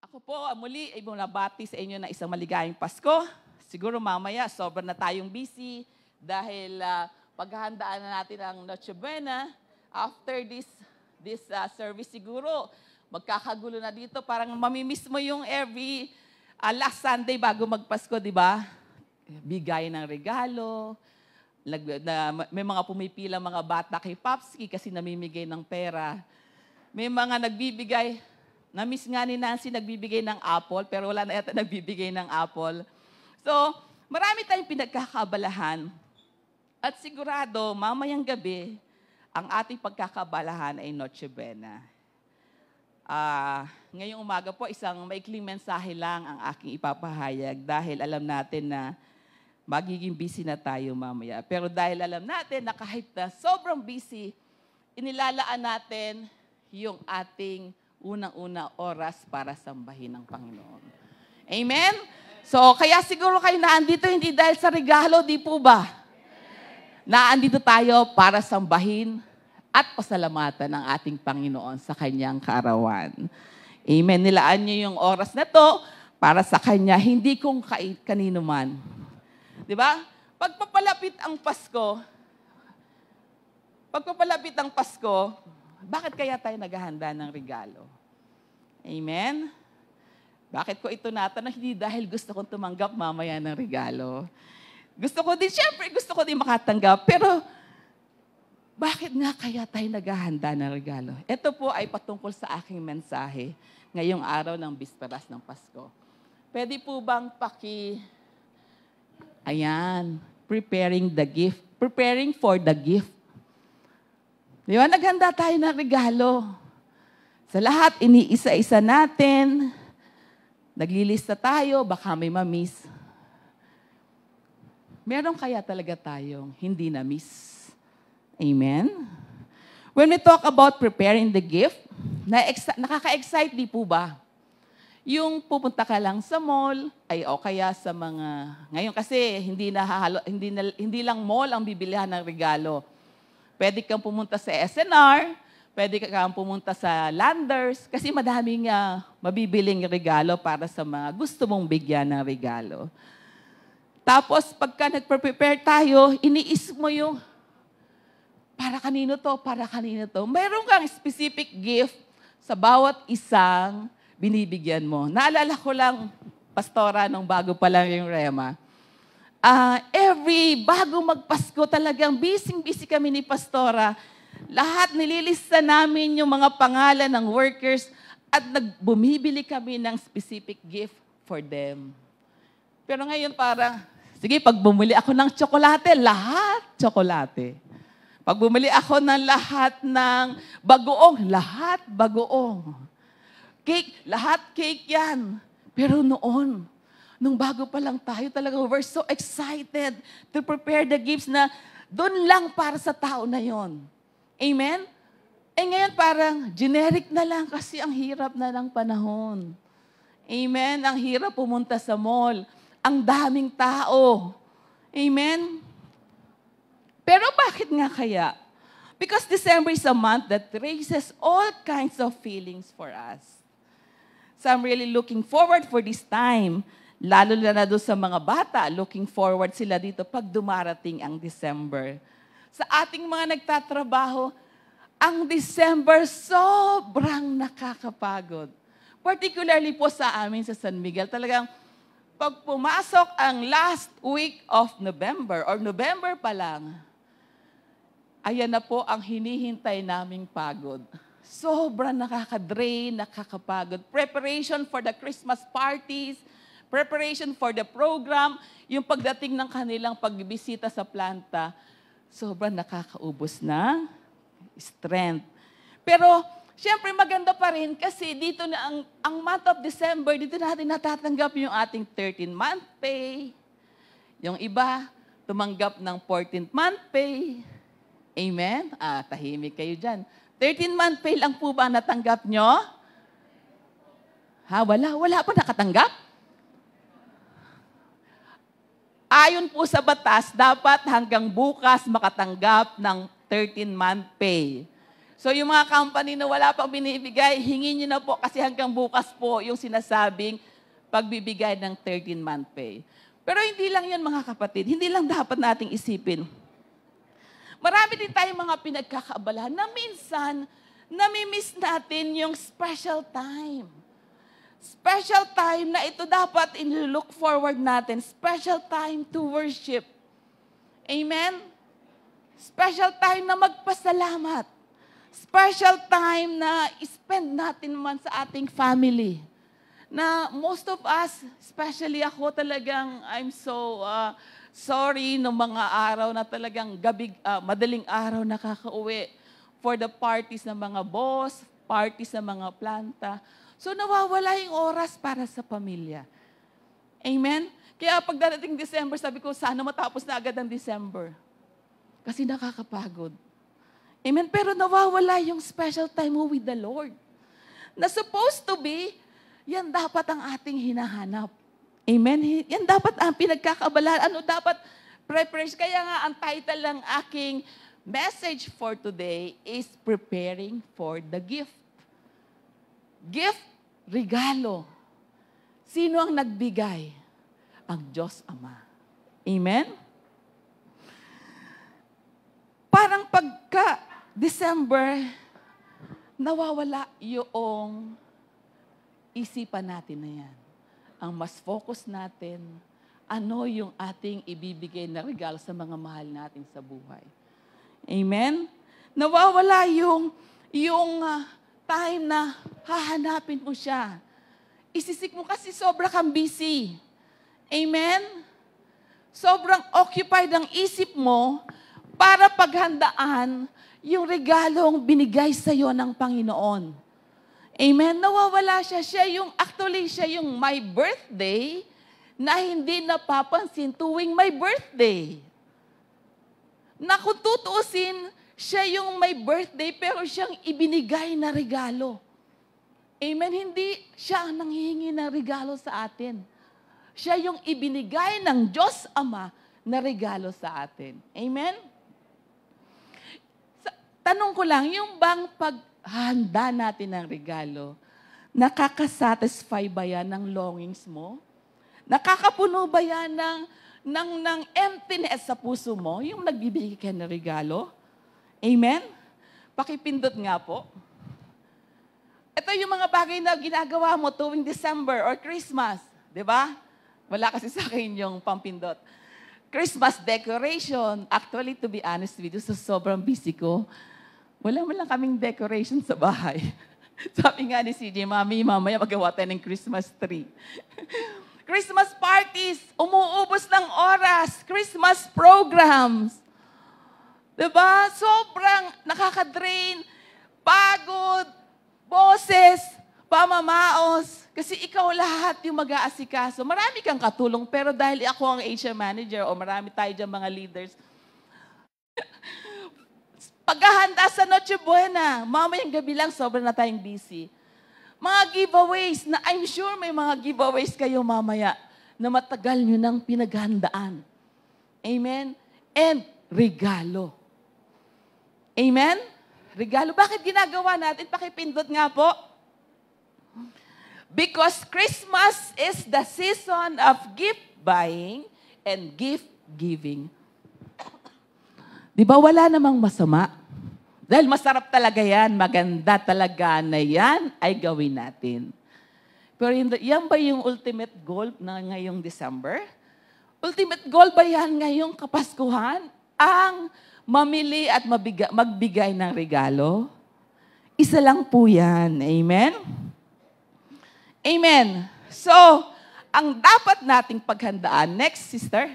Ako po muli ay bunabati sa inyo na isang maligayang Pasko. Siguro mamaya sobrang na tayong busy dahil paghahandaan na natin ang Noche Buena. After this service siguro, magkakagulo na dito. Parang mamimiss mo yung every last Sunday bago magpasko, di ba? Bigay ng regalo. May mga pumipila mga bata kay Popski kasi namimigay ng pera. May mga nagbibigay. Na-miss nga ni Nancy nagbibigay ng apple, pero wala na yata nagbibigay ng apple. So, marami tayong pinagkakabalahan. At sigurado, mamayang gabi, ang ating pagkakabalahan ay Noche Buena. Ngayong umaga po, isang maikling mensahe lang ang aking ipapahayag dahil alam natin na magiging busy na tayo mamaya. Pero dahil alam natin na kahit na sobrang busy, inilalaan natin yung ating unang-una oras para sambahin ng Panginoon. Amen? So, kaya siguro kayo naandito hindi dahil sa regalo, di po ba? Naandito tayo para sambahin at pasalamatan ng ating Panginoon sa kanyang kaarawan. Amen? Nilaan niyo yung oras na to para sa kanya, hindi kung kanino man. Di ba? Pagpapalapit ang Pasko, bakit kaya tayo naghahanda ng regalo? Amen? Bakit ko ito natanong? Hindi dahil gusto kong tumanggap mamaya ng regalo. Siyempre gusto ko din makatanggap. Pero, bakit nga kaya tayo naghahanda ng regalo? Ito po ay patungkol sa aking mensahe ngayong araw ng Bisperas ng Pasko. Pwede po bang preparing for the gift. Di ba? Naghanda tayo ng regalo. Sa lahat, iniisa-isa natin. Naglilista tayo, baka may mamiss. Meron kaya talaga tayong hindi na-miss? Amen? When we talk about preparing the gift, nakaka-excite di po ba? Yung pupunta ka lang sa mall, o kaya sa mga... Ngayon kasi, hindi lang mall ang bibilihan ng regalo. Pwede kang pumunta sa SNR, pwede kang pumunta sa Landers, kasi madaming mabibiling regalo para sa mga gusto mong bigyan ng regalo. Tapos, pagka nagprepare tayo, iniisip mo yung, para kanino to? Mayroon kang specific gift sa bawat isang binibigyan mo. Naalala ko lang, pastora, nung bago pa lang yung Rema, bago magpasko talagang busy kami ni pastora. Lahat nililista namin yung mga pangalan ng workers at bumibili kami ng specific gift for them. Pero ngayon parang, sige, pag bumili ako ng tsokolate, lahat tsokolate. Pag bumili ako ng lahat ng bagoong, lahat bagoong. Cake, lahat cake yan. Pero nung bago pa lang tayo, talaga we're so excited to prepare the gifts na doon lang para sa tao na yon. Amen? Ngayon parang generic na lang kasi ang hirap na ng panahon. Amen? Ang hirap pumunta sa mall. Ang daming tao. Amen? Pero bakit nga kaya? Because December is a month that raises all kinds of feelings for us. So I'm really looking forward for this time. Lalo na doon sa mga bata, looking forward sila dito pag dumarating ang December. Sa ating mga nagtatrabaho, ang December sobrang nakakapagod. Particularly po sa amin sa San Miguel, talagang pag pumasok ang last week of November, or November pa lang, ayan na po ang hinihintay naming pagod. Sobrang nakaka-drain, nakakapagod. Preparation for the Christmas parties, preparation for the program, yung pagdating ng kanilang pagbisita sa planta, sobrang nakakaubos na strength. Pero, siyempre maganda pa rin kasi dito na ang month of December, dito natin natatanggap yung ating 13th-month pay. Yung iba, tumanggap ng 14th month pay. Amen? Tahimik kayo dyan. 13th-month pay lang po ba natanggap nyo? Wala pa nakatanggap? Ayon po sa batas, dapat hanggang bukas makatanggap ng 13th-month pay. So yung mga company na wala pang binibigay, hingin nyo na po kasi hanggang bukas po yung sinasabing pagbibigay ng 13-month pay. Pero hindi lang yan mga kapatid, hindi lang dapat nating isipin. Marami din tayong mga pinagkakaabalahan na minsan, nami-miss natin yung special time. Special time na ito dapat in-look forward natin. Special time to worship. Amen? Special time na magpasalamat. Special time na spend natin man sa ating family. Na most of us, especially ako talagang, I'm so sorry ng mga araw na talagang madaling araw nakakauwi for the parties ng mga boss, parties ng mga planta. So nawawala yung oras para sa pamilya. Amen? Kaya pagdating December, sabi ko, sana matapos na agad ang December. Kasi nakakapagod. Amen? Pero nawawala yung special time mo with the Lord. Na supposed to be, yan dapat ang ating hinahanap. Amen? Yan dapat ang pinagkakaabalahan. Ano dapat preparation? Kaya nga ang title ng aking message for today is Preparing for the Gift. Gift, regalo. Sino ang nagbigay? Ang Diyos Ama. Amen? Parang pagka-December, nawawala yung isipan natin na yan. Ang mas focus natin, ano yung ating ibibigay na regalo sa mga mahal natin sa buhay. Amen? Nawawala yung time na hahanapin mo siya. Isisik mo kasi sobra kang busy. Amen? Sobrang occupied ang isip mo para paghandaan yung regalong binigay sa iyo ng Panginoon. Amen? Nawawala siya. Actually, siya yung my birthday na hindi napapansin tuwing my birthday. Na kung tutuusin, siya yung may birthday pero siyang ibinigay na regalo. Amen? Hindi siya ang nanghihingi ng regalo sa atin. Siya yung ibinigay ng Diyos Ama na regalo sa atin. Amen? Tanong ko lang, yung bang paghahanda natin ng regalo, nakakasatisfy ba yan ng longings mo? Nakakapuno ba yan ng emptiness sa puso mo, yung nagbibigay ka ng regalo? Amen? Pakipindot nga po. Ito yung mga bagay na ginagawa mo tuwing December or Christmas. Di ba? Wala kasi sa akin yung pampindot. Christmas decoration. Actually, to be honest with you, sobrang busy ko. Wala man lang kaming decoration sa bahay. Sabi nga ni CJ, Mami, mamaya magawa tayo ng Christmas tree. Christmas parties, umuubos ng oras. Christmas programs. Diba? Sobrang nakaka-drain, pagod, boses, pamamaos. Kasi ikaw lahat yung mag-aasikaso. Marami kang katulong, pero dahil ako ang HR manager o marami tayo dyan mga leaders, paghahanda sa Noche Buena, mamayang gabi lang, sobrang na tayong busy. Mga giveaways, na I'm sure may mga giveaways kayo mamaya na matagal nyo nang pinaghandaan. Amen? And regalo. Amen? Regalo. Bakit ginagawa natin? Pakipindot nga po. Because Christmas is the season of gift buying and gift giving. Di ba wala namang masama? Dahil masarap talaga yan, maganda talaga na yan ay gawin natin. Pero yan ba yung ultimate goal na ngayong December? Ultimate goal ba yan ngayong Kapaskuhan? Ang mamili at magbigay ng regalo? Isa lang po yan. Amen? Amen. So, ang dapat nating paghandaan, next sister,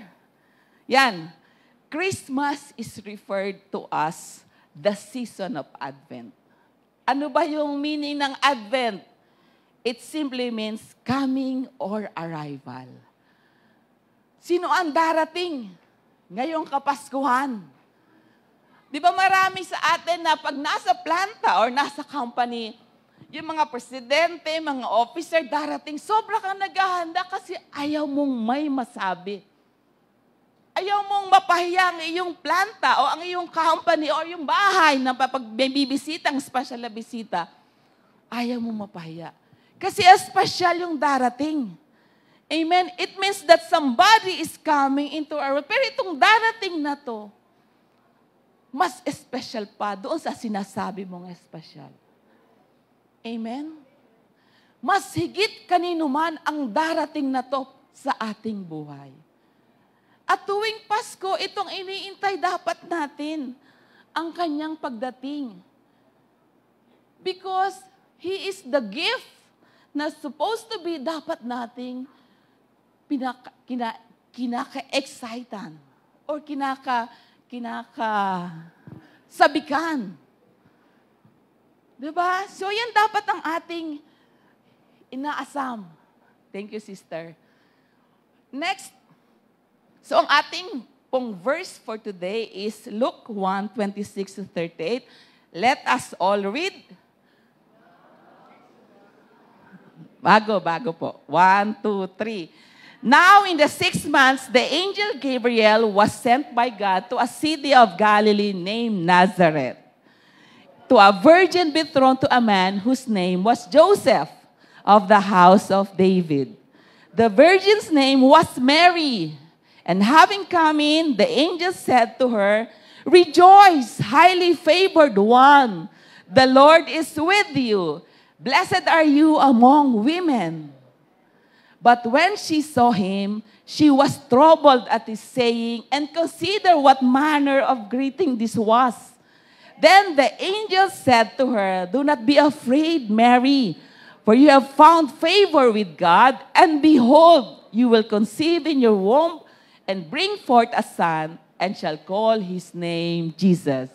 yan, Christmas is referred to as the season of Advent. Ano ba yung meaning ng Advent? It simply means coming or arrival. Sino ang darating ngayong Kapaskuhan? Di ba marami sa atin na pag nasa planta or nasa company, yung mga presidente, mga officer darating, sobra kang naghahanda kasi ayaw mong may masabi. Ayaw mong mapahiya ang iyong planta o ang iyong company o yung bahay na pag may bibisitang special na bisita. Ayaw mong mapahiya. Kasi special yung darating. Amen? It means that somebody is coming into our world. Pero itong darating na to, mas special pa doon sa sinasabi mong special. Amen? Mas higit kanino man ang darating na to sa ating buhay. At tuwing Pasko, itong iniintay dapat natin ang kanyang pagdating. Because He is the gift na supposed to be dapat nating kinaka-excitan or kinaka-sabikan. Diba? So yan dapat ang ating inaasam. Thank you, sister. Next. So ang ating pong verse for today is Luke 1:26-38. Let us all read. Bago po. 1, 2, 3. Now in the 6th month, the angel Gabriel was sent by God to a city of Galilee named Nazareth, to a virgin betrothed to a man whose name was Joseph, of the house of David. The virgin's name was Mary. And having come in, the angel said to her, Rejoice, highly favored one. The Lord is with you. Blessed are you among women. But when she saw him, she was troubled at his saying, and considered what manner of greeting this was. Then the angel said to her, Do not be afraid, Mary, for you have found favor with God, and behold, you will conceive in your womb, and bring forth a son, and shall call his name Jesus.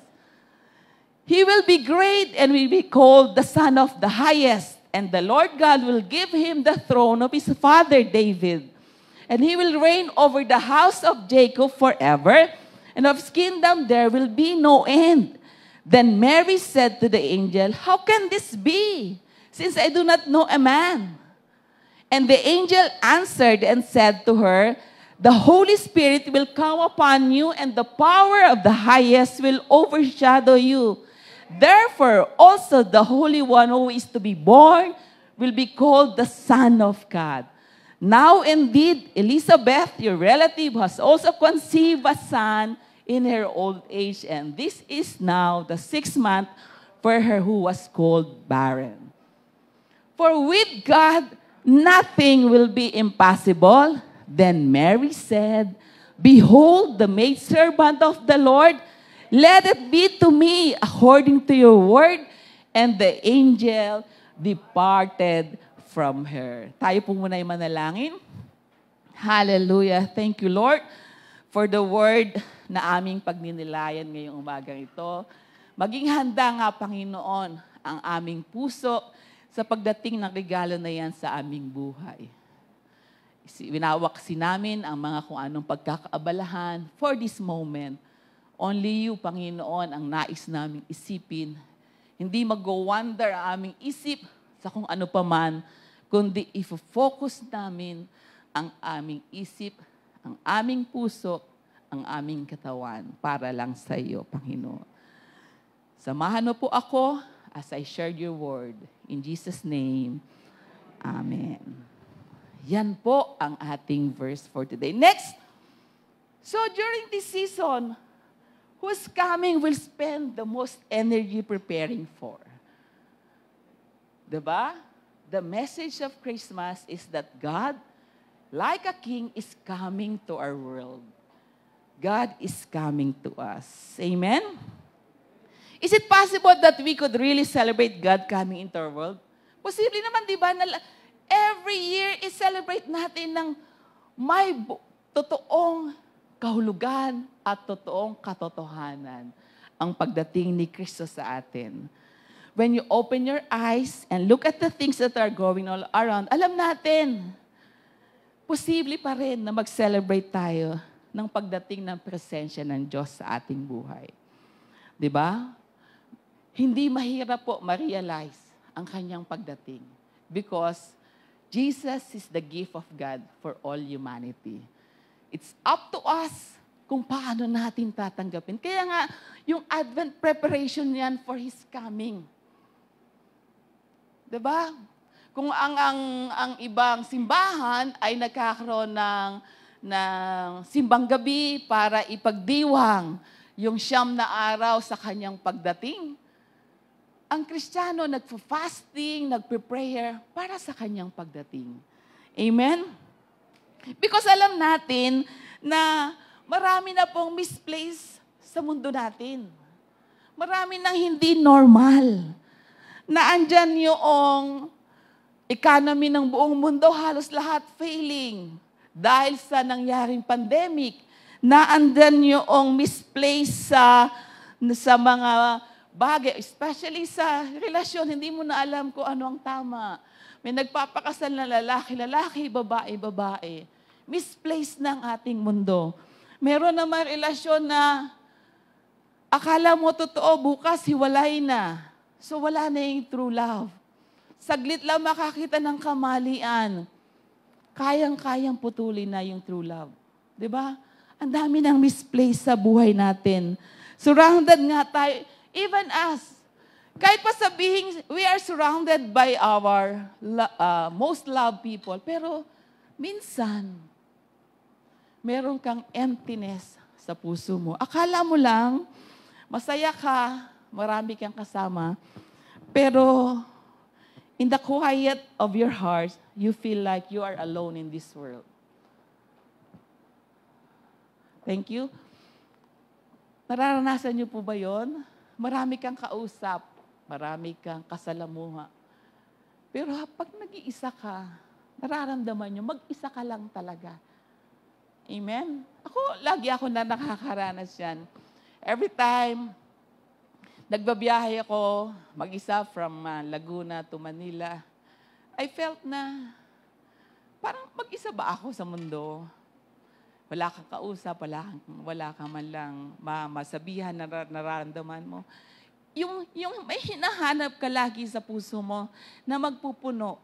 He will be great and will be called the Son of the Highest, and the Lord God will give him the throne of his father David. And he will reign over the house of Jacob forever, and of his kingdom there will be no end. Then Mary said to the angel, How can this be, since I do not know a man? And the angel answered and said to her, The Holy Spirit will come upon you, and the power of the highest will overshadow you. Therefore, also the Holy One who is to be born will be called the Son of God. Now indeed, Elizabeth, your relative, has also conceived a son in her old age, and this is now the 6th month for her who was called barren. For with God, nothing will be impossible. Then Mary said, Behold, the maidservant of the Lord, let it be to me according to your word. And the angel departed from her. Tayo po muna yung manalangin. Hallelujah. Thank you, Lord, for the word na aming pagninilayan ngayong umagang ito. Maging handa nga, Panginoon, ang aming puso sa pagdating ng regalo na yan sa aming buhay. Winawaksi namin ang mga kung anong pagkakaabalahan for this moment. Only you, Panginoon, ang nais naming isipin. Hindi mag-go-wander ang aming isip sa kung ano pa man, kundi i-focus namin ang aming isip, ang aming puso, ang aming katawan para lang sa iyo, Panginoon. Samahan mo po ako as I shared your word. In Jesus' name, Amen. Yan po ang ating verse for today. Next. So during this season, who's coming will spend the most energy preparing for? Diba? The message of Christmas is that God, like a king, is coming to our world. God is coming to us. Amen? Is it possible that we could really celebrate God coming into our world? Posible naman, di ba? Every year, i-celebrate natin ng may totoong kahulugan at totoong katotohanan ang pagdating ni Kristo sa atin. When you open your eyes and look at the things that are going all around, alam natin, posible pa rin na mag-celebrate tayo ng pagdating ng presensya ng Diyos sa ating buhay. Diba? Hindi mahirap po ma-realize ang kanyang pagdating because Jesus is the gift of God for all humanity. It's up to us kung paano natin tatanggapin. Kaya nga, yung Advent preparation yan for His coming. Diba? Kung ang ibang simbahan ay nagkakaroon ng simbang gabi para ipagdiwang yung 9 na araw sa kanyang pagdating, ang Kristiyano nagpo-fasting, nagpe-prayer para sa kanyang pagdating. Amen? Because alam natin na marami na pong misplaced sa mundo natin. Marami nang hindi normal. Na andyan yung economy ng buong mundo, halos lahat failing. Dahil sa nangyaring pandemic, na andyan yung misplaced sa mga bagay, especially sa relasyon, hindi mo na alam kung ano ang tama. May nagpapakasal na lalaki, babae. Misplaced ng ating mundo. Meron naman relasyon na akala mo totoo, bukas hiwalay na. So wala na yung true love. Saglit lang makakita ng kamalian. Kayang-kayang putulin na yung true love. 'Di ba? Ang dami nang misplaced sa buhay natin. Surrounded nga tayo, even us. Kahit pa sabihin, we are surrounded by our most loved people. Pero minsan, meron kang emptiness sa puso mo. Akala mo lang, masaya ka, marami kang kasama, pero in the quiet of your heart, you feel like you are alone in this world. Thank you. Nararanasan niyo po ba yon? Marami kang kausap, marami kang kasalamuha. Pero pag nag-iisa ka, nararamdaman niyo, mag-isa ka lang talaga. Amen? Lagi ako na nakakaranas yan. Every time, nagbabiyahe ako, mag-isa from Laguna to Manila, I felt na, parang mag-isa ba ako sa mundo? Wala kang kausap, wala kang man lang masabihan na nararamdaman mo. Yung may hinahanap ka lagi sa puso mo na magpupuno.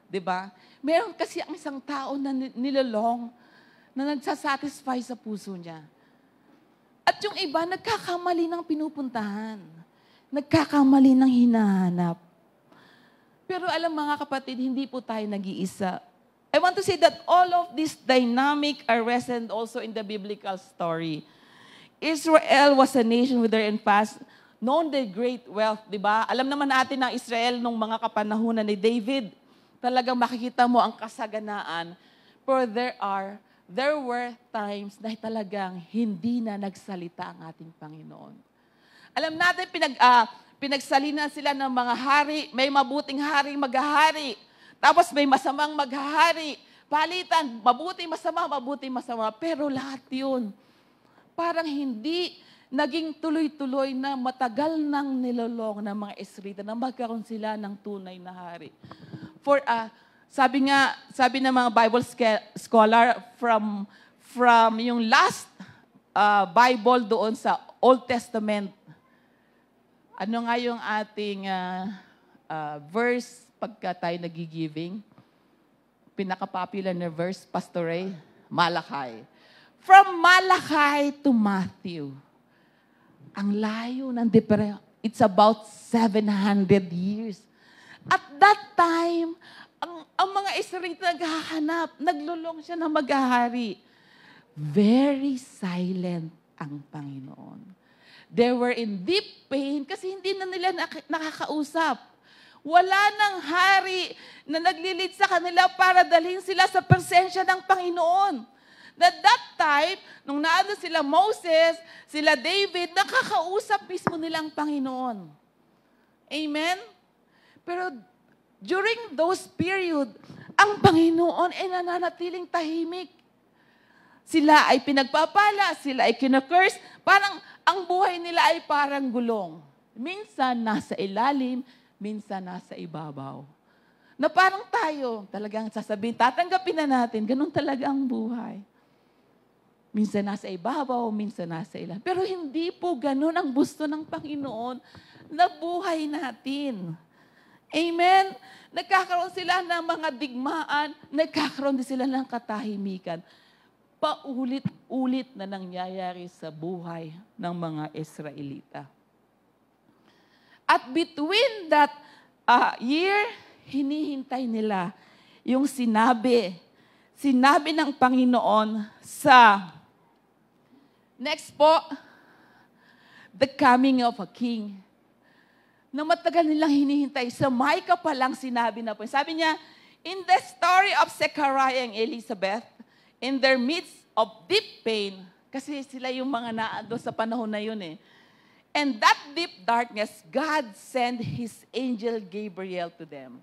'Di ba? Meron kasi ang isang tao na nilolong, na nagsasatisfy sa puso niya. At yung iba, nagkakamali ng pinupuntahan. Nagkakamali ng hinahanap. Pero alam mga kapatid, hindi po tayo nag-iisa. I want to say that all of this dynamic are present also in the biblical story. Israel was a nation with their past, known their great wealth, di ba? Alam naman natin na Israel nung mga kapanahunan ni David, talagang makikita mo ang kasaganaan. For there were times na talagang hindi na nagsalita ang ating Panginoon. Alam natin, pinagsalina sila ng mga hari, may mabuting hari maghahari. Tapos may masamang maghahari. Palitan, mabuti, masama. Pero lahat yun, parang hindi naging tuloy-tuloy na matagal nang nilolong ng mga Israelita na magkaroon sila ng tunay na hari. Sabi ng mga Bible scholar from yung last Bible doon sa Old Testament, ano nga yung ating verse pagka tayo nagigiving? Pinaka-popular na verse, Pastor Ray, Malachi. From Malachi to Matthew, ang layo ng diferensya. It's about 700 years. At that time, ang mga Israelita naghahanap, naglulong siya na maghahari. Very silent ang Panginoon. They were in deep pain kasi hindi na nila nakakausap. Wala nang hari na naglilid sa kanila para dalhin sila sa presensya ng Panginoon. At that time, nung naano sila Moses, sila David, nakakausap mismo nilang Panginoon. Amen? Pero during those period, ang Panginoon ay nananatiling tahimik. Sila ay pinagpapala, sila ay kinakurse, parang ang buhay nila ay parang gulong. Minsan nasa ilalim, minsan nasa ibabaw. Na parang tayo, talagang sasabihin, tatanggapin na natin, ganun talaga ang buhay. Minsan nasa ibabaw, minsan nasa ilalim. Pero hindi po ganun ang gusto ng Panginoon na buhay natin. Amen? Nagkakaroon sila ng mga digmaan, nagkakaroon din sila ng katahimikan. paulit-ulit na nangyayari sa buhay ng mga Israelita. At between that year, hinihintay nila yung sinabi ng Panginoon sa, next po, the coming of a king. Na matagal nilang hinihintay. Sa Micah pa lang sinabi na po. Sabi niya, in the story of Zechariah and Elizabeth, in their midst of deep pain, kasi sila yung mga naando sa panahon na yun eh. And that deep darkness, God sent His angel Gabriel to them.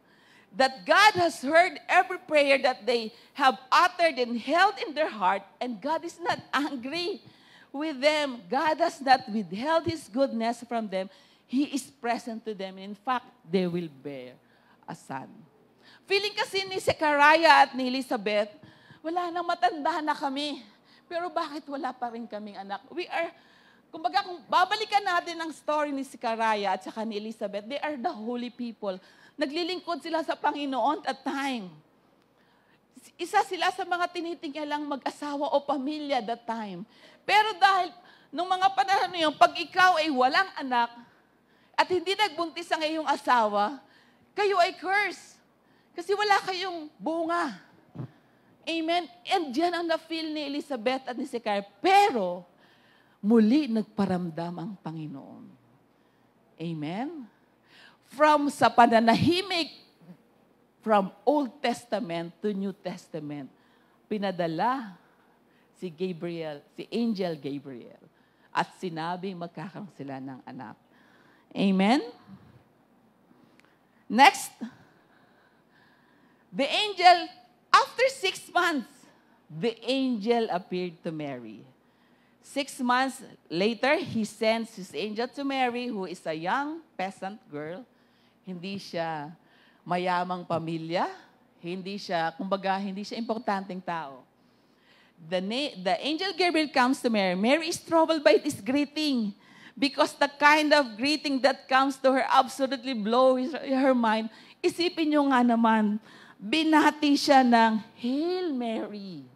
That God has heard every prayer that they have uttered and held in their heart, and God is not angry with them. God has not withheld His goodness from them. He is present to them. In fact, they will bear a son. Feeling kasi ni Zechariah at ni Elizabeth, wala nang, matanda na kami. Pero bakit wala pa rin kaming anak? Kumbaga, kung babalikan natin ang story ni Zechariah at saka ni Elizabeth, they are the holy people. Naglilingkod sila sa Panginoon at time. Isa sila sa mga tinitingyalang mag-asawa o pamilya that time. Pero dahil, nung mga panahon na yun, pag ikaw ay walang anak at hindi nagbuntis ang iyong asawa, kayo ay curse. Kasi wala kayong bunga. Amen? And diyan ang na-feel ni Elizabeth at ni Zechariah. Pero, muli nagparamdam ang Panginoon. Amen? Sa pananahimik, from Old Testament to New Testament, pinadala si Angel Gabriel, at sinabing magkakaroon sila ng anak. Amen? Next, the angel, after 6 months, the angel appeared to Mary. 6 months later, he sends his angel to Mary, who is a young peasant girl. Hindi siya mayamang pamilya. Hindi siya importanteng tao. The angel Gabriel comes to Mary. Mary is troubled by this greeting because the kind of greeting that comes to her absolutely blows her mind. Isipin nyo nga naman, binati siya ng Hail Mary.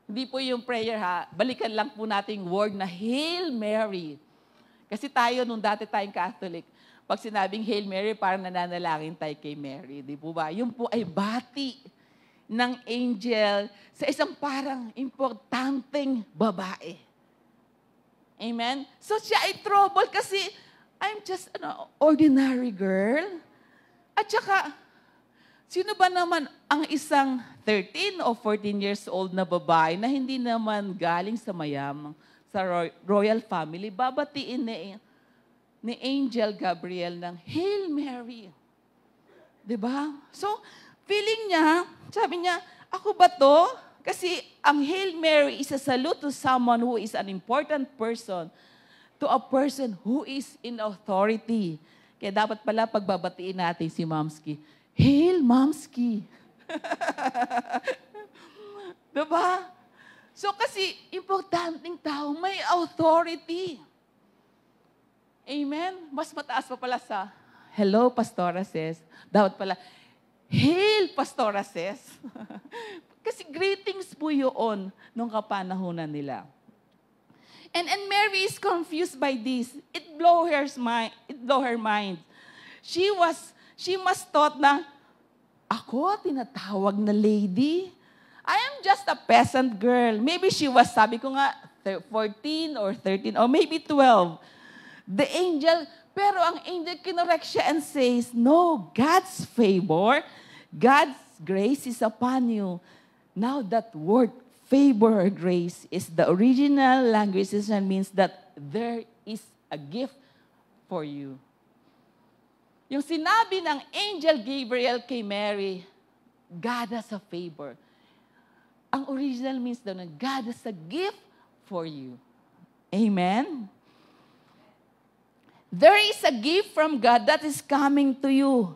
Hindi po yung prayer ha. Balikan lang po natin yung word na Hail Mary. Kasi tayo, nung dati tayong Catholic, pag sinabing Hail Mary, parang nananalangin tayo kay Mary. Di po ba? Yung po ay bati ng angel sa isang parang importanteng babae. Amen? So siya ay troubled kasi I'm just an ordinary girl. At saka, sino ba naman ang isang 13 o 14 years old na babae na hindi naman galing sa mayamang, sa royal family, babatiin ni Angel Gabriel ng Hail Mary. Diba? So, feeling niya, sabi niya, ako ba to? Kasi ang Hail Mary is a salute to someone who is an important person, to a person who is in authority. Kaya dapat pala pagbabatiin natin si Mamski, Hail Mamski. Diba? So kasi, importanteng tao, may authority. Amen? Mas mataas pa pala sa, Hello, Pastora Ses. Dapat pala, Hail, Pastora Ses. Kasi greetings po yun nung kapanahunan nila. And Mary is confused by this. It blew her mind. She must thought na, ako, tinatawag na lady? I am just a peasant girl. Maybe she was, sabi ko nga, 14 or 13 or maybe 12. The angel, pero ang angel kinorek siya and says, no, God's favor, God's grace is upon you. Now that word, favor or grace, is the original language and means that there is a gift for you. Yung sinabi ng angel Gabriel kay Mary, God has a favor. Ang original means daw na God has a gift for you. Amen? There is a gift from God that is coming to you.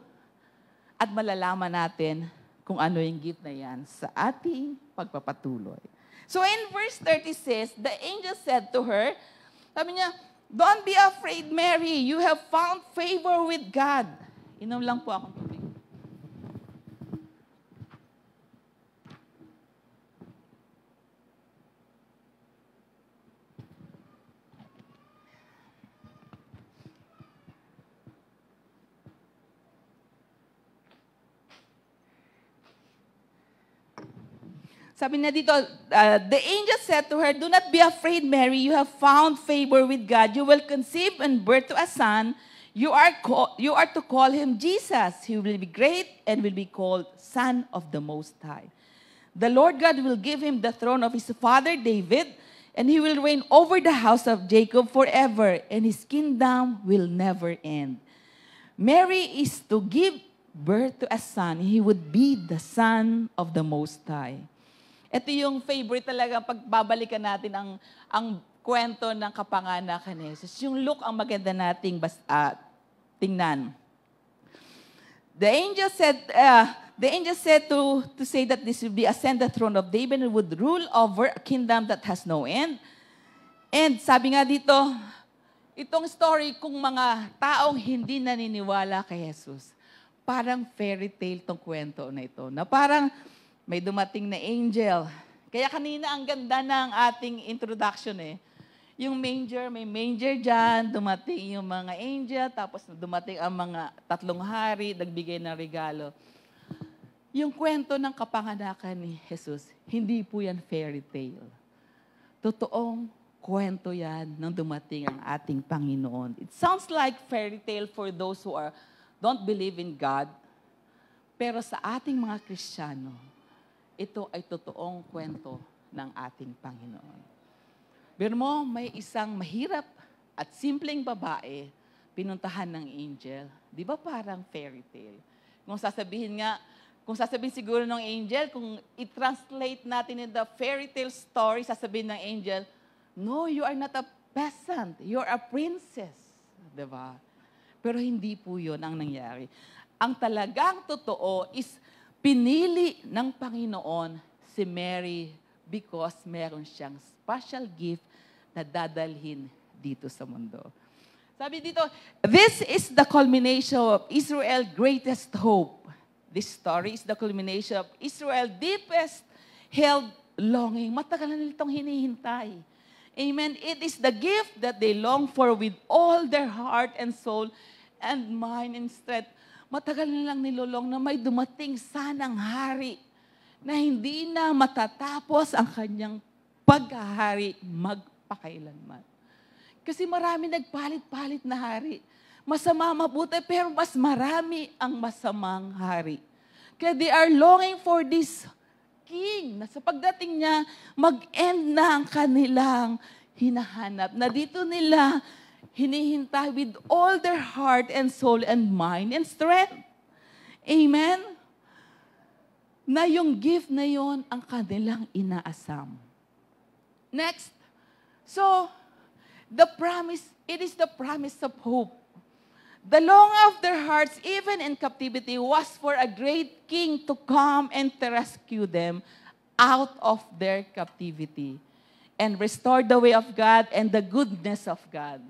At malalaman natin kung ano yung gift na yan sa ating pagpapatuloy. So in verse 30 says, the angel said to her, sabi niya, don't be afraid, Mary. You have found favor with God. Inom lang po akong tubig. Sabi niya dito, the angel said to her, "Do not be afraid, Mary. You have found favor with God. You will conceive and birth to a son. You are to call him Jesus. He will be great and will be called Son of the Most High. The Lord God will give him the throne of his father David, and he will reign over the house of Jacob forever, and his kingdom will never end." Mary is to give birth to a son. He would be the Son of the Most High. Ito yung favorite talaga pagbabalikan natin ang kwento ng kapanganakan ni Jesus. Yung Luke ang maganda nating tingnan. The angel said to say that this will be ascend the throne of David and would rule over a kingdom that has no end. And sabi nga dito, itong story kung mga taong hindi naniniwala kay Jesus, parang fairy tale tong kwento na ito. Na parang may dumating na angel. Kaya kanina ang ganda ng ating introduction eh. Yung manger, may manger dyan, dumating yung mga angel, tapos dumating ang mga 3 hari, nagbigay ng regalo. Yung kwento ng kapanganakan ni Jesus, hindi po yan fairy tale. Totoong kwento yan nang dumating ang ating Panginoon. It sounds like fairy tale for those who don't believe in God, pero sa ating mga Kristiyano, ito ay totoong kwento ng ating Panginoon. Pero mo, may isang mahirap at simpleng babae, pinuntahan ng angel. Di ba parang fairy tale? Kung sasabihin siguro ng angel, kung i-translate natin in the fairy tale story, sasabihin ng angel, "No, you are not a peasant. You're a princess." Di ba? Pero hindi po yun ang nangyari. Ang talagang totoo is pinili ng Panginoon si Mary because meron siyang special gift na dadalhin dito sa mundo. Sabi dito, this is the culmination of Israel's greatest hope. This story is the culmination of Israel's deepest held longing. Matagal na nilitong hinihintay. Amen. It is the gift that they long for with all their heart and soul and mind and strength. Matagal nilang nilolong na may dumating sanang hari na hindi na matatapos ang kanyang paghahari magpakailanman. Kasi marami nagpalit-palit na hari. Masama, mabuti, pero mas marami ang masamang hari. Kaya they are longing for this king na sa pagdating niya, mag-end na ang kanilang hinahanap. Na dito nila hinihintay with all their heart and soul and mind and strength. Amen? Na yung gift na yon ang kanilang inaasam. Next. So, it is the promise of hope. The long of their hearts, even in captivity, was for a great king to come and to rescue them out of their captivity and restore the way of God and the goodness of God.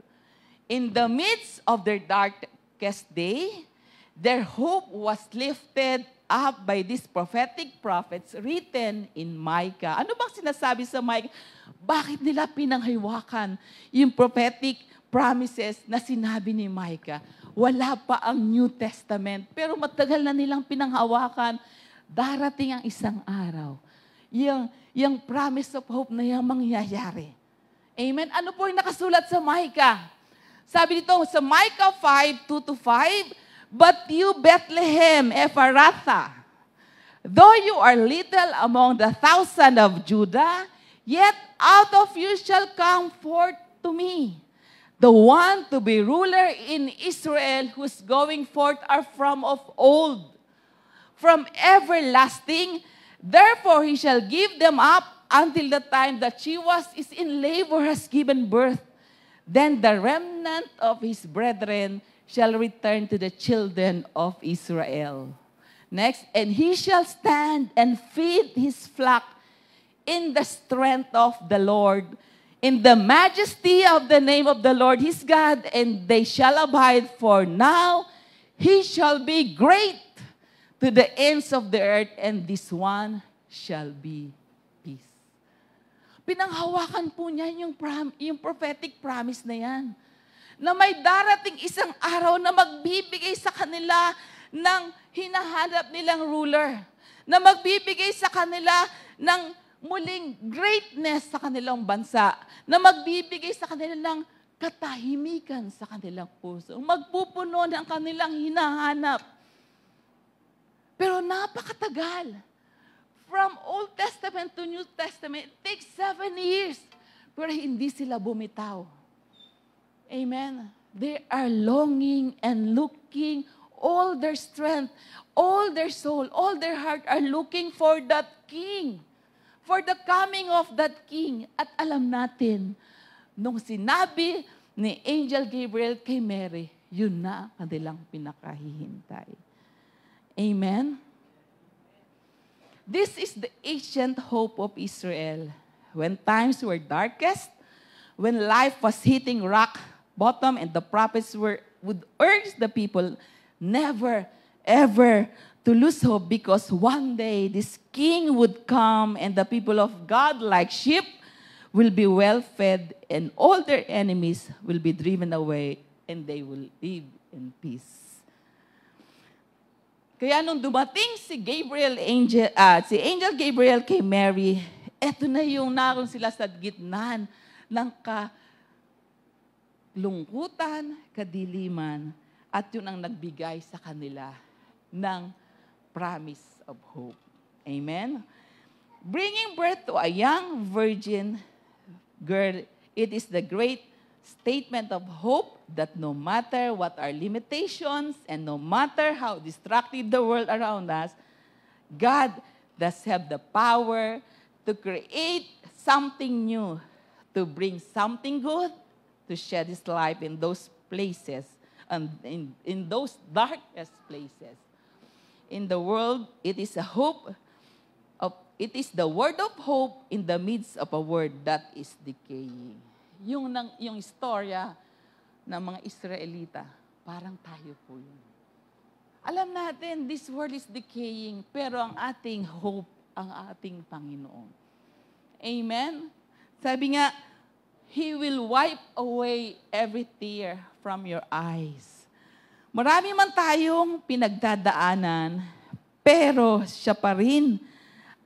In the midst of their darkest day, their hope was lifted up by these prophetic prophets written in Micah. Ano bang sinasabi sa Micah? Bakit nila pinanghiwakan yung prophetic promises na sinabi ni Micah? Wala pa ang New Testament, pero matagal na nilang pinanghawakan. Darating ang isang araw. Yung promise of hope na yung mangyayari. Amen? Ano po yung nakasulat sa Micah? Sabi dito sa Micah 5:2-5, "But you, Bethlehem, Ephrathah, though you are little among the 1,000 of Judah, yet out of you shall come forth to me the one to be ruler in Israel, whose going forth are from of old, from everlasting. Therefore he shall give them up until the time that she is in labor has given birth. Then the remnant of his brethren shall return to the children of Israel." Next, "And he shall stand and feed his flock in the strength of the Lord, in the majesty of the name of the Lord his God, and they shall abide, for now he shall be great to the ends of the earth, and this one shall be peace." Pinanghawakan po niya yung prophetic promise na yan. Na may darating isang araw na magbibigay sa kanila ng hinahanap nilang ruler. Na magbibigay sa kanila ng muling greatness sa kanilang bansa, na magbibigay sa kanila ng katahimikan sa kanilang puso, magpupuno ng kanilang hinahanap. Pero napakatagal. From Old Testament to New Testament, it takes 7 years. Pero hindi sila bumitaw. Amen. They are longing and looking, all their strength, all their soul, all their heart are looking for that King. For the coming of that King. At alam natin, nung sinabi ni Angel Gabriel kay Mary, yun na kanilang pinakahihintay. Amen? This is the ancient hope of Israel. When times were darkest, when life was hitting rock bottom and the prophets would urge the people never, ever to lose hope, because one day this King would come and the people of God, like sheep, will be well fed and all their enemies will be driven away and they will live in peace. Kaya nung dumating si Angel Gabriel kay Mary, eto na yung naroon sila sa gitna ng kalungkutan, kadiliman, at yun ang nagbigay sa kanila ng promise of hope. Amen? Bringing birth to a young virgin girl, it is the great statement of hope that no matter what our limitations and no matter how destructive the world around us, God does have the power to create something new, to bring something good, to shed His life in those places, and in those darkest places. In the world, it is the word of hope in the midst of a world that is decaying. Yung istorya ng mga Israelita, parang tayo po yun. Alam natin, this world is decaying, pero ang ating hope, ang ating Panginoon. Amen? Sabi nga, He will wipe away every tear from your eyes. Marami man tayong pinagdadaanan, pero siya pa rin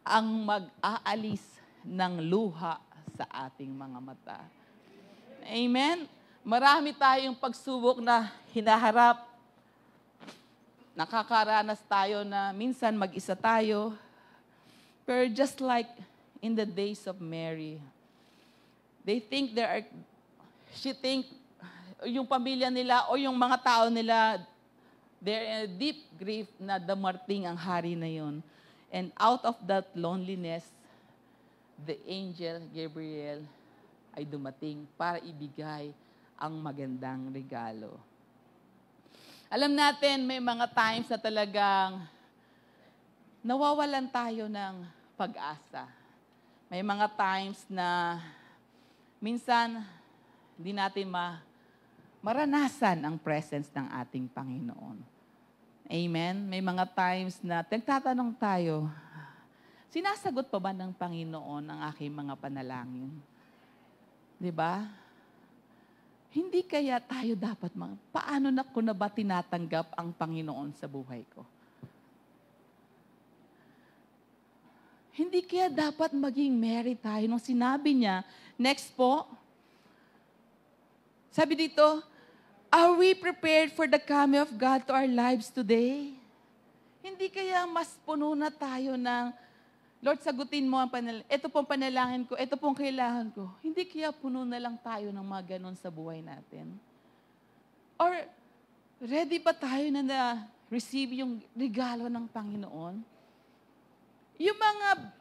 ang mag-aalis ng luha sa ating mga mata. Amen? Marami tayong pagsubok na hinaharap. Nakakaranas tayo na minsan mag-isa tayo. Pero just like in the days of Mary, she think, yung pamilya nila o yung mga tao nila, they're in a deep grief na dumating ang hari na yun. And out of that loneliness, the angel Gabriel ay dumating para ibigay ang magandang regalo. Alam natin, may mga times na talagang nawawalan tayo ng pag-asa. May mga times na minsan hindi natin maranasan ang presence ng ating Panginoon. Amen? May mga times na nagtatanong tayo, sinasagot pa ba ng Panginoon ang aking mga panalangin? Di ba? Hindi kaya tayo dapat, paano na ko na ba tinatanggap ang Panginoon sa buhay ko? Hindi kaya dapat maging Mary tayo nung sinabi niya, next po, sabi dito, are we prepared for the coming of God to our lives today? Hindi kaya mas puno na tayo ng, Lord, sagutin mo ang panalangin. Ito pong panalangin ko, ito pong kailangan ko. Hindi kaya puno na lang tayo ng mga ganon sa buhay natin? Or ready ba tayo na receive yung regalo ng Panginoon? Yung mga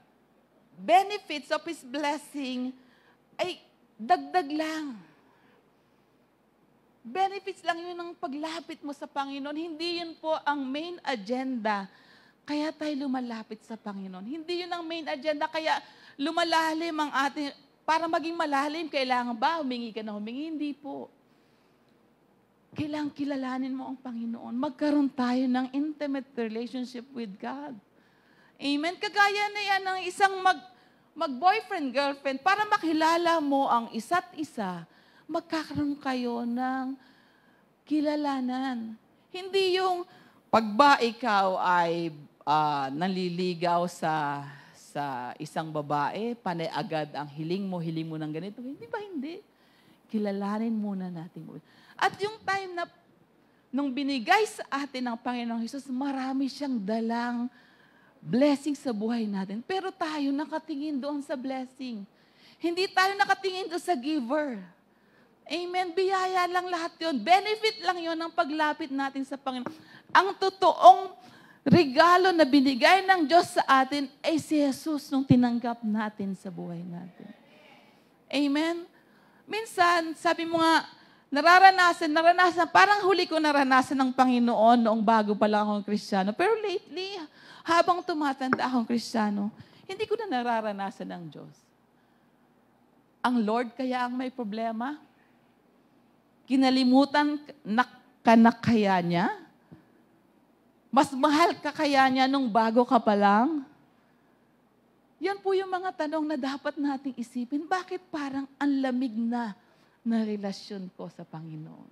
benefits of His blessing ay dagdag lang. Benefits lang yun ng paglapit mo sa Panginoon. Hindi yun po ang main agenda. Kaya tayo lumalapit sa Panginoon. Hindi yun ang main agenda. Kaya lumalalim ang ating, para maging malalim, kailangan ba humingi ka na humingi? Hindi po. Kailangan kilalanin mo ang Panginoon. Magkaroon tayo ng intimate relationship with God. Amen? Kagaya na yan ng isang mag-boyfriend, girlfriend, para makilala mo ang isa't isa, magkakaroon kayo ng kilalanan. Hindi yung pagba ikaw ay nanliligaw sa sa isang babae, panay agad ang hiling mo ng ganito. Hindi ba hindi? Kilalanin muna natin. At yung time na nung binigay sa atin ng Panginoong Hesus, marami siyang dalang blessing sa buhay natin. Pero tayo nakatingin doon sa blessing. Hindi tayo nakatingin doon sa giver. Amen. Biyaya lang lahat yun. Benefit lang yun ng paglapit natin sa Panginoon. Ang totoong regalo na binigay ng Diyos sa atin ay si Jesus nung tinanggap natin sa buhay natin. Amen. Minsan, sabi mo nga, naranasan, parang huli ko naranasan ng Panginoon noong bago pa lang akong Kristiyano. Pero lately, habang tumatanda akong Kristiyano, hindi ko na nararanasan ng Diyos. Ang Lord kaya ang may problema? Kinalimutan ka na kaya niya? Mas mahal ka kaya niya nung bago ka pa lang? Yan po yung mga tanong na dapat nating isipin. Bakit parang ang lamig na relasyon ko sa Panginoon?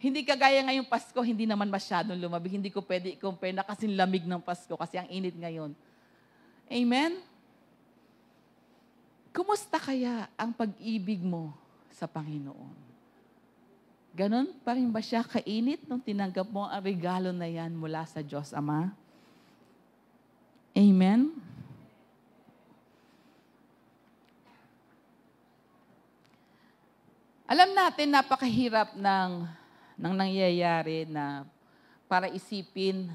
Hindi kagaya ngayong Pasko, hindi naman masyadong lumabig. Hindi ko pwede i-compare na kasing lamig ng Pasko kasi ang init ngayon. Amen? Kumusta kaya ang pag-ibig mo sa Panginoon? Ganon pa rin ba siya kainit nung tinanggap mo ang regalo na yan mula sa Diyos Ama? Amen? Alam natin, napakahirap ng nangyayari na para isipin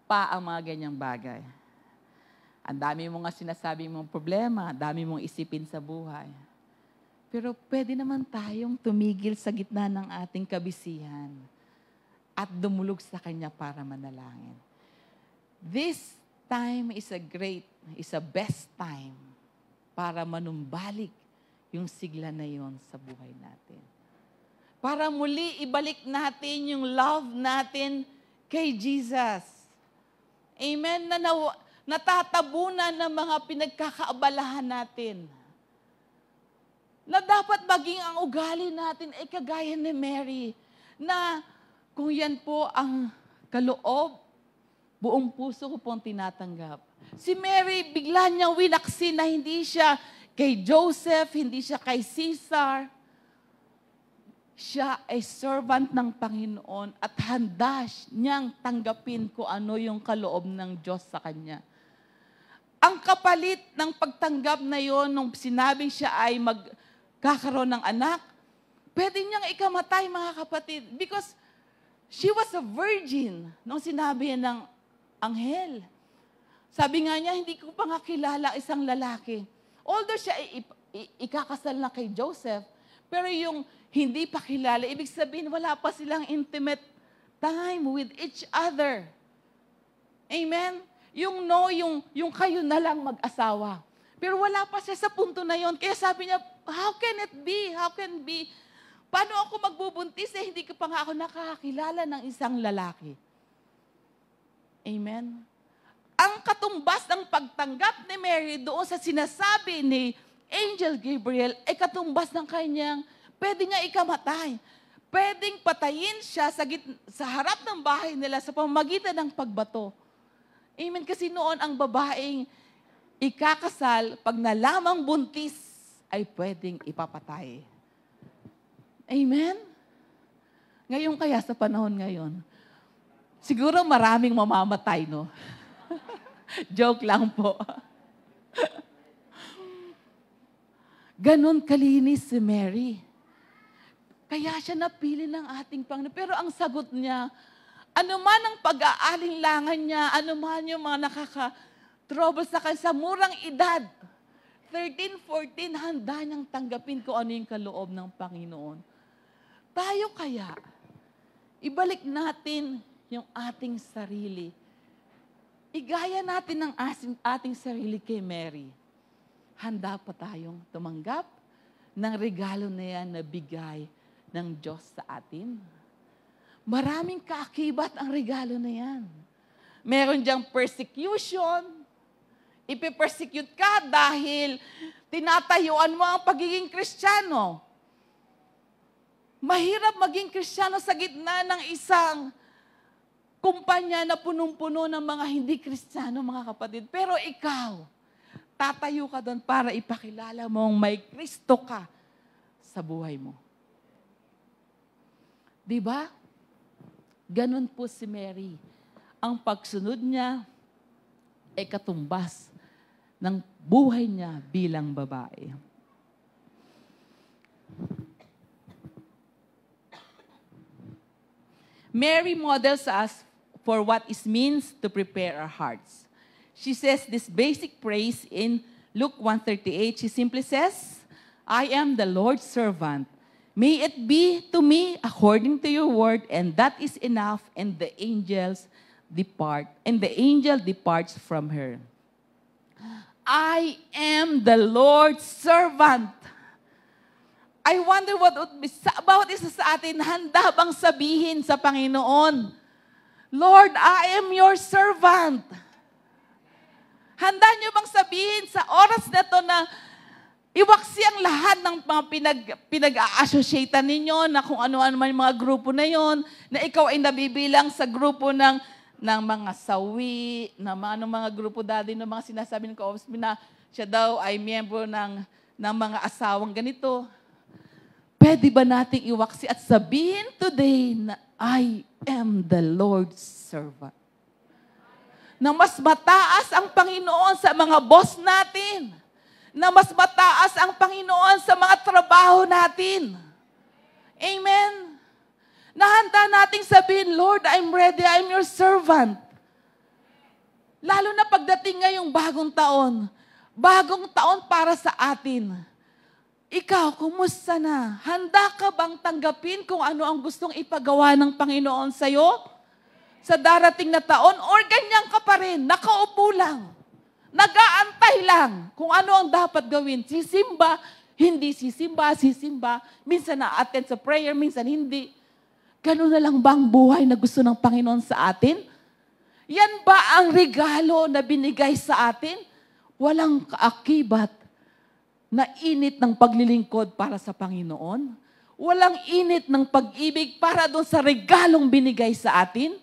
pa ang mga ganyang bagay. Ang dami mong nga sinasabi mong problema, ang dami mong isipin sa buhay. Pero pwede naman tayong tumigil sa gitna ng ating kabisihan at dumulog sa Kanya para manalangin. This time is a best time para manumbalik yung sigla na yon sa buhay natin. Para muli ibalik natin yung love natin kay Jesus. Amen? Natatabunan ng mga pinagkakaabalahan natin. Na dapat maging ang ugali natin ay kagaya ni Mary, na kung yan po ang kaloob, buong puso ko pong tinatanggap. Si Mary, bigla niyang winaksi na hindi siya kay Joseph, hindi siya kay Caesar. Siya ay servant ng Panginoon at handa niyang tanggapin kung ano yung kaloob ng Diyos sa kanya. Ang kapalit ng pagtanggap na yon nung sinabing siya ay magkakaroon ng anak, pwede niyang ikamatay, mga kapatid, because she was a virgin nung sinabi ng anghel. Sabi nga niya, hindi ko pa nga kilala isang lalaki. Although siya ikakasal na kay Joseph, pero yung hindi pa kilala, ibig sabihin wala pa silang intimate time with each other. Amen? Yung kayo na lang mag-asawa. Pero wala pa siya sa punto na yon. Kaya sabi niya, how can it be? How can be? Paano ako magbubuntis hindi ko pa nga ako nakakilala ng isang lalaki? Amen? Ang katumbas ng pagtanggap ni Mary doon sa sinasabi ni Angel Gabriel ay katumbas ng kanyang pwede niya ikamatay. Pwedeng patayin siya sa harap ng bahay nila sa pamamagitan ng pagbato. Amen? Kasi noon ang babaeng ikakasal, pag nalamang buntis, ay pwedeng ipapatay. Amen? Ngayon kaya sa panahon ngayon, siguro maraming mamamatay, no? Joke lang po. Ganon kalinis si Mary. Kaya siya napili ng ating Panginoon. Pero ang sagot niya, anuman ang pag-aalinlangan niya, anuman yung mga nakaka-trouble sa kanya, sa murang edad, 13, 14, handa niyang tanggapin kung ano yung kaloob ng Panginoon. Tayo kaya, ibalik natin yung ating sarili. Igaya natin ang ating sarili kay Mary. Handa pa tayong tumanggap ng regalo na yan na bigay ng Diyos sa atin. Maraming kaakibat ang regalo na yan. Meron diyang persecution. Ipipersecute ka dahil tinatayuan mo ang pagiging Kristiyano. Mahirap maging Kristiyano sa gitna ng isang kumpanya na punong-puno ng mga hindi Kristiyano, mga kapatid. Pero ikaw, tatayo ka doon para ipakilala mong may Kristo ka sa buhay mo. Diba? Ganun po si Mary. Ang pagsunod niya ay katumbas ng buhay niya bilang babae. Mary models us for what it means to prepare our hearts. She says this basic praise in Luke 1:38. She simply says, I am the Lord's servant. May it be to me according to your word, and that is enough, and the angel departs from her. I am the Lord's servant. I wonder what about isa sa atin, handa bang sabihin sa Panginoon, Lord, I am your servant. Handa niyo bang sabihin sa oras na to na iwaksi ang lahat ng mga pinag-a-associatean ninyo na kung ano-ano man yung mga grupo na yon, na ikaw ay nabibilang sa grupo ng mga sawi, ng mga grupo dati, ng mga sinasabi ng ka-office na siya daw ay miyembro ng mga asawang ganito. Pwede ba nating iwaksi at sabihin today na I am the Lord's servant? Na mas mataas ang Panginoon sa mga boss natin. Na mas mataas ang Panginoon sa mga trabaho natin. Amen? Nahanda nating sabihin, Lord, I'm ready, I'm your servant. Lalo na pagdating ngayong bagong taon para sa atin. Ikaw, kumusta na? Handa ka bang tanggapin kung ano ang gustong ipagawa ng Panginoon sa'yo? Sa darating na taon? Or ganyan ka pa rin, nakaupo lang, nag-aantay lang kung ano ang dapat gawin. Sisimba, hindi sisimba. Minsan na-attend sa prayer, minsan hindi. Ganun na lang ba ang buhay na gusto ng Panginoon sa atin? Yan ba ang regalo na binigay sa atin? Walang kaakibat na init ng paglilingkod para sa Panginoon. Walang init ng pag-ibig para doon sa regalong binigay sa atin.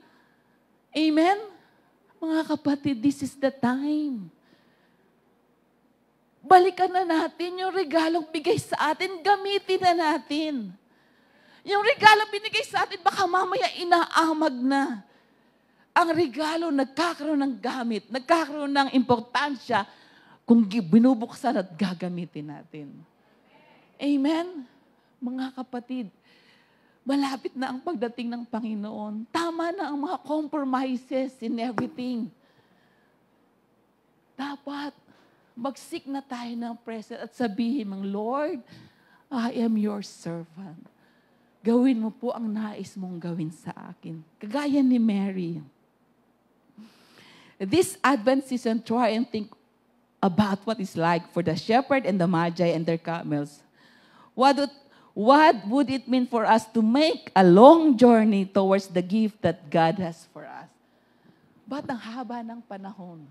Amen? Mga kapatid, this is the time. Balikan na natin yung regalong bigay sa atin, gamitin na natin. Yung regalo binigay sa atin, baka mamaya inaamag na. Ang regalo nagkakaroon ng gamit, nagkakaroon ng importansya kung binubuksan at gagamitin natin. Amen? Mga kapatid, malapit na ang pagdating ng Panginoon. Tama na ang mga compromises in everything. Dapat mag-seek na tayo ng presence at sabihin mong, Lord, I am your servant. Gawin mo po ang nais mong gawin sa akin. Kagaya ni Mary. This Advent season, try and think about what it's like for the shepherd and the magi and their camels. What would it mean for us to make a long journey towards the gift that God has for us? Ba't ang haba ng panahon?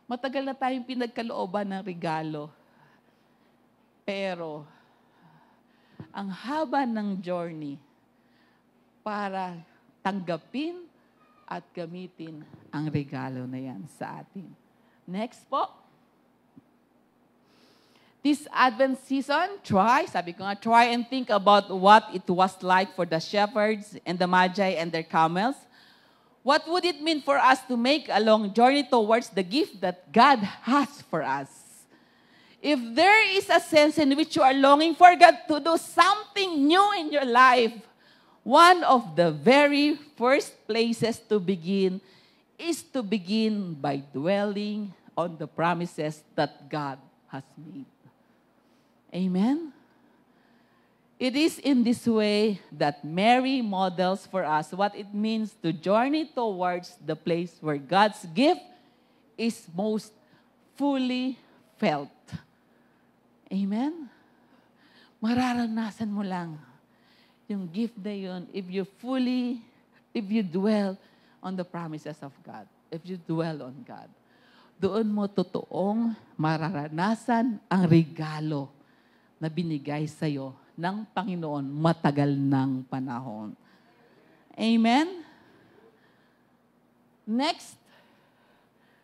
Matagal na tayong pinagkalooban ng regalo. Pero, ang haba ng journey para tanggapin at gamitin ang regalo na yan sa atin. Next po. This Advent season, try and think about what it was like for the shepherds and the magi and their camels. What would it mean for us to make a long journey towards the gift that God has for us? If there is a sense in which you are longing for God to do something new in your life, one of the very first places to begin is to begin by dwelling on the promises that God has made. Amen? It is in this way that Mary models for us what it means to journey towards the place where God's gift is most fully felt. Amen? Mararanasan mo lang yung gift na yun if you dwell on the promises of God. If you dwell on God. Doon mo totoong mararanasan ang regalo na binigay sa'yo ng Panginoon matagal ng panahon. Amen? Next.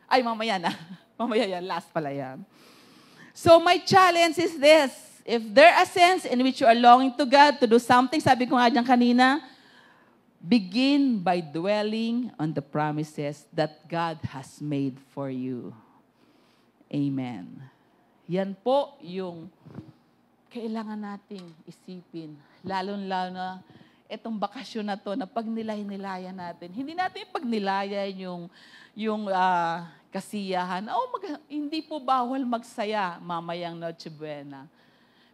Ay, mamaya na. Mamaya yan. Last pala yan. So my challenge is this. If there are sense in which you are longing to God to do something, sabi ko nga dyan kanina, begin by dwelling on the promises that God has made for you. Amen. Yan po yung kailangan nating isipin. Lalo-lalo na itong bakasyon na to na pagnilay-nilayan natin. Hindi natin pagnilayan yung kasiyahan. Hindi po bawal magsaya mamayang Noche Buena.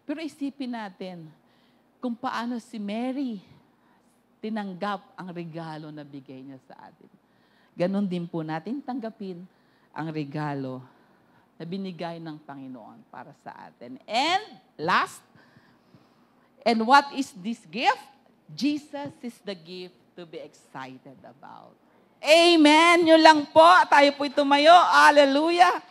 Pero isipin natin kung paano si Mary tinanggap ang regalo na bigay niya sa atin. Ganon din po natin tanggapin ang regalo na binigay ng Panginoon para sa atin. And last, and what is this gift? Jesus is the gift to be excited about. Amen! Yun lang po. Tayo po'y tumayo. Hallelujah!